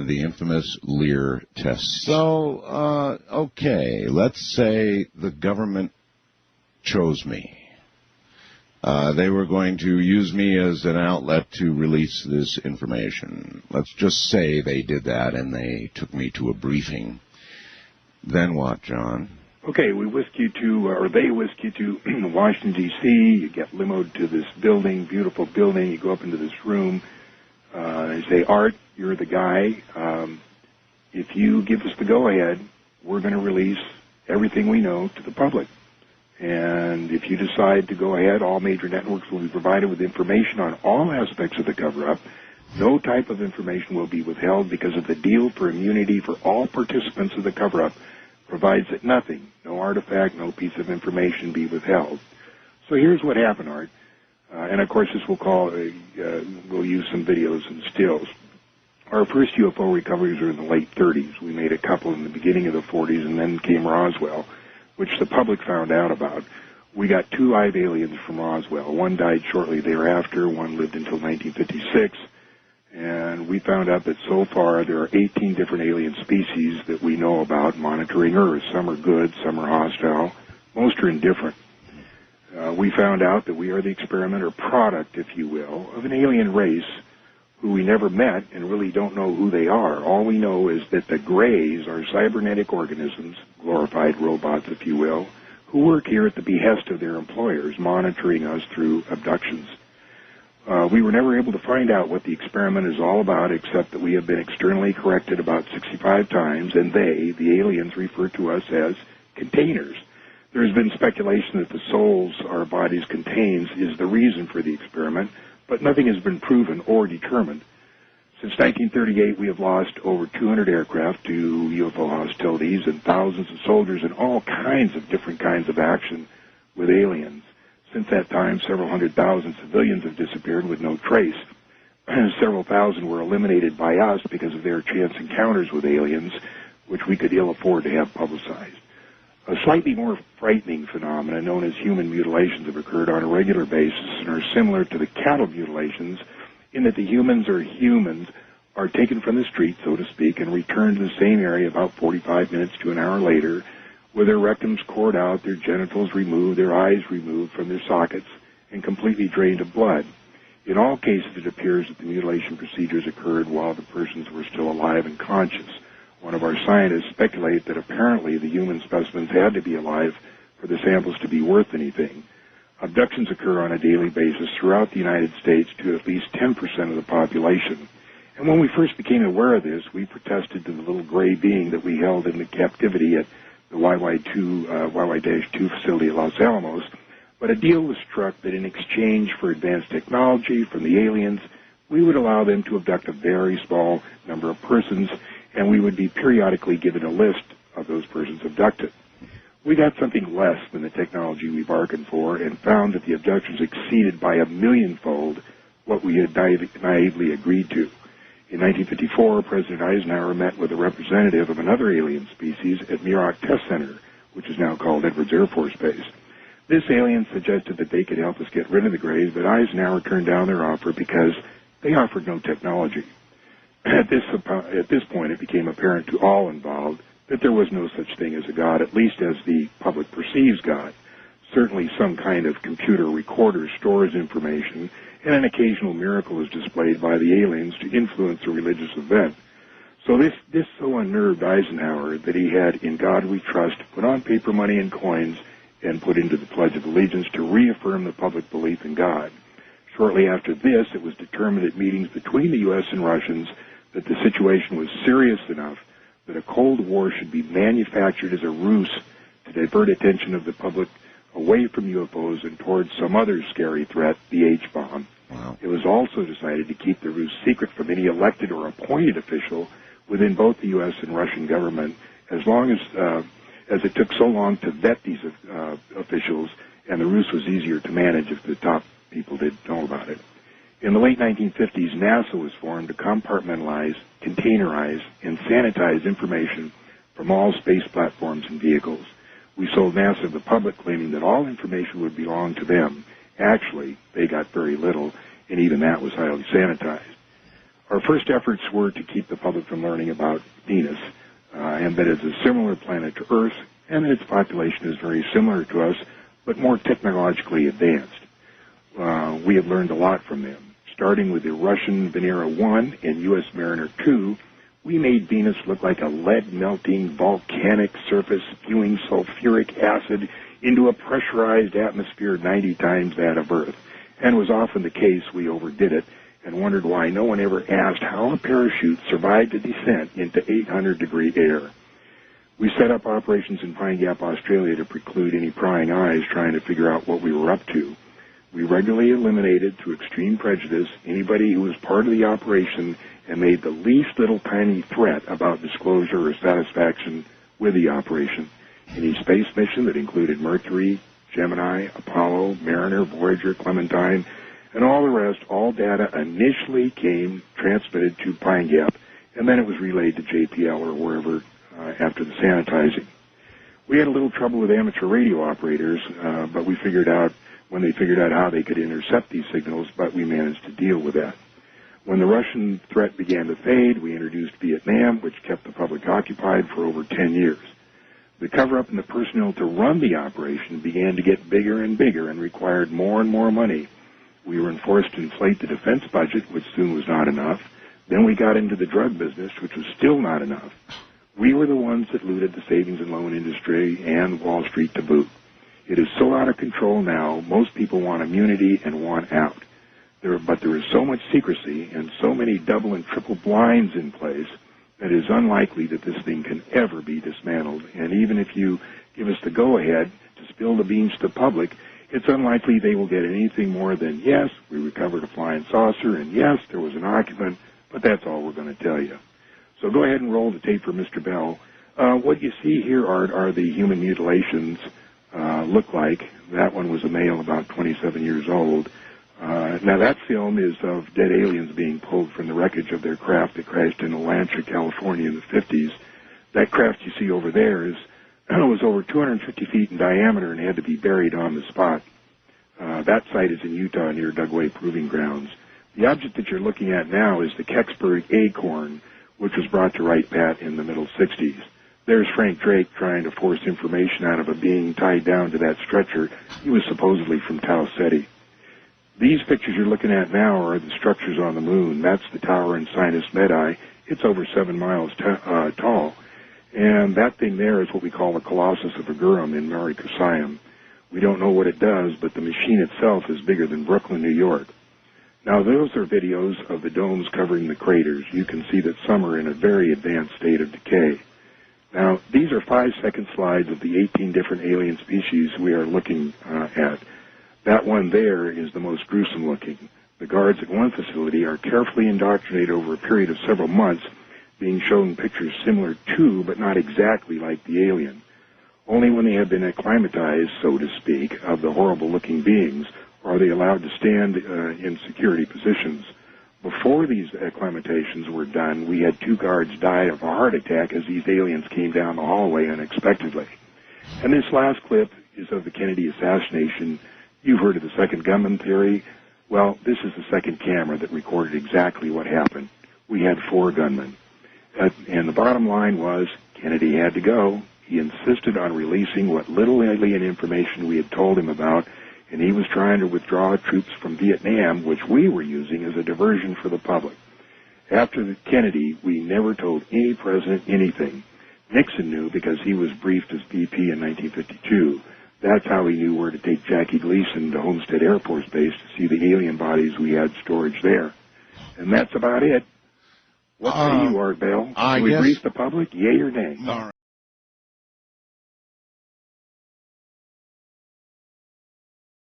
the infamous Lear test. So, okay, let's say the government chose me. They were going to use me as an outlet to release this information. Let's just say they did that and they took me to a briefing. Then what, John? Okay, we whisk you to, or they whisk you to Washington, D.C. You get limoed to this building, beautiful building. You go up into this room. They say, Art, you're the guy. If you give us the go-ahead, we're going to release everything we know to the public. And if you decide to go ahead, all major networks will be provided with information on all aspects of the cover-up. No type of information will be withheld because of the deal for immunity for all participants of the cover-up provides that nothing, no artifact, no piece of information be withheld. So here's what happened, Art. And of course, this we'll use some videos and stills. Our first UFO recoveries were in the late 30s. We made a couple in the beginning of the 40s, and then came Roswell, which the public found out about. We got 2 live aliens from Roswell. One died shortly thereafter. One lived until 1956. And we found out that so far there are 18 different alien species that we know about monitoring Earth. Some are good, some are hostile. Most are indifferent. We found out that we are the experiment or product, if you will, of an alien race who we never met and really don't know who they are. All we know is that the Greys are cybernetic organisms, glorified robots, if you will, who work here at the behest of their employers, monitoring us through abductions. We were never able to find out what the experiment is all about, except that we have been externally corrected about 65 times, and they, the aliens, refer to us as containers. There has been speculation that the souls our bodies contains is the reason for the experiment, but nothing has been proven or determined. Since 1938, we have lost over 200 aircraft to UFO hostilities and thousands of soldiers in all kinds of different kinds of action with aliens. Since that time, several 100,000 civilians have disappeared with no trace. Several thousand were eliminated by us because of their chance encounters with aliens, which we could ill afford to have publicized. A slightly more frightening phenomenon known as human mutilations have occurred on a regular basis and are similar to the cattle mutilations in that the humans are taken from the street, so to speak, and returned to the same area about 45 minutes to an hour later, with their rectums cored out, their genitals removed, their eyes removed from their sockets, and completely drained of blood. In all cases, it appears that the mutilation procedures occurred while the persons were still alive and conscious. One of our scientists speculated that apparently the human specimens had to be alive for the samples to be worth anything. Abductions occur on a daily basis throughout the United States to at least 10% of the population. And when we first became aware of this, we protested to the little gray being that we held in captivity at the YY-2 facility at Los Alamos. But a deal was struck that in exchange for advanced technology from the aliens, we would allow them to abduct a very small number of persons, and we would be periodically given a list of those persons abducted. We got something less than the technology we bargained for and found that the abductions exceeded by 1,000,000-fold what we had naively agreed to. In 1954, President Eisenhower met with a representative of another alien species at Muroc Test Center, which is now called Edwards Air Force Base. This alien suggested that they could help us get rid of the Greys, but Eisenhower turned down their offer because they offered no technology. At this point, it became apparent to all involved that there was no such thing as a God, at least as the public perceives God. Certainly some kind of computer recorder stores information, and an occasional miracle is displayed by the aliens to influence a religious event. So this so unnerved Eisenhower that he had In God We Trust put on paper money and coins and put into the Pledge of Allegiance to reaffirm the public belief in God. Shortly after this, it was determined at meetings between the U.S. and Russians that the situation was serious enough that a Cold War should be manufactured as a ruse to divert attention of the public away from UFOs and towards some other scary threat, the H-bomb. Wow. It was also decided to keep the ruse secret from any elected or appointed official within both the U.S. and Russian government, as long as it took so long to vet these officials, and the ruse was easier to manage if the top people didn't know about it. In the late 1950s, NASA was formed to compartmentalize, containerize, and sanitize information from all space platforms and vehicles. We sold NASA to the public, claiming that all information would belong to them. Actually, they got very little, and even that was highly sanitized. Our first efforts were to keep the public from learning about Venus, and that it's a similar planet to Earth, and that its population is very similar to us, but more technologically advanced. We had learned a lot from them. Starting with the Russian Venera 1 and U.S. Mariner 2, we made Venus look like a lead-melting volcanic surface spewing sulfuric acid into a pressurized atmosphere 90 times that of Earth. And it was often the case we overdid it and wondered why no one ever asked how a parachute survived a descent into 800-degree air. We set up operations in Pine Gap, Australia to preclude any prying eyes trying to figure out what we were up to. We regularly eliminated, through extreme prejudice, anybody who was part of the operation and made the least little tiny threat about disclosure or satisfaction with the operation. Any space mission that included Mercury, Gemini, Apollo, Mariner, Voyager, Clementine, and all the rest, all data initially came transmitted to Pine Gap, and then it was relayed to JPL or wherever after the sanitizing. We had a little trouble with amateur radio operators, but we figured out when they figured out how they could intercept these signals, but we managed to deal with that. When the Russian threat began to fade, we introduced Vietnam, which kept the public occupied for over 10 years. The cover-up and the personnel to run the operation began to get bigger and bigger and required more and more money. We were enforced to inflate the defense budget, which soon was not enough. Then we got into the drug business, which was still not enough. We were the ones that looted the savings and loan industry and Wall Street to boot. It is so out of control now, most people want immunity and want out. But there is so much secrecy and so many double and triple blinds in place that it is unlikely that this thing can ever be dismantled. And even if you give us the go-ahead to spill the beans to the public, it's unlikely they will get anything more than, yes, we recovered a flying saucer, and yes, there was an occupant, but that's all we're going to tell you. So go ahead and roll the tape for Mr. Bell. What you see here are the human mutilations look like. That one was a male about 27 years old. Now that film is of dead aliens being pulled from the wreckage of their craft that crashed in Atlanta, California in the 50s. That craft you see over there was over 250 feet in diameter and had to be buried on the spot. That site is in Utah near Dugway Proving Grounds. The object that you're looking at now is the Kecksburg Acorn, which was brought to Wright Pat in the middle 60s. There's Frank Drake trying to force information out of a being tied down to that stretcher. He was supposedly from Tau Ceti. These pictures you're looking at now are the structures on the moon. That's the tower in Sinus Medai. It's over 7 miles tall. And that thing there is what we call the Colossus of Agurum in Mare Crisium. We don't know what it does, but the machine itself is bigger than Brooklyn, New York. Now, those are videos of the domes covering the craters. You can see that some are in a very advanced state of decay. Now, these are 5-second slides of the 18 different alien species we are looking at. That one there is the most gruesome looking. The guards at one facility are carefully indoctrinated over a period of several months, being shown pictures similar to, but not exactly like the alien. Only when they have been acclimatized, so to speak, of the horrible-looking beings are they allowed to stand in security positions. Before these acclimatations were done, we had 2 guards die of a heart attack as these aliens came down the hallway unexpectedly. And this last clip is of the Kennedy assassination. You've heard of the second gunman theory. Well, this is the second camera that recorded exactly what happened. We had 4 gunmen. And the bottom line was Kennedy had to go. He insisted on releasing what little alien information we had told him about, and he was trying to withdraw troops from Vietnam, which we were using as a diversion for the public. After Kennedy, we never told any president anything. Nixon knew because he was briefed as VP in 1952. That's how he knew where to take Jackie Gleason to Homestead Air Force Base to see the alien bodies we had storage there. And that's about it. What say you, Art Bell? Can we brief the public, yay or nay? All right.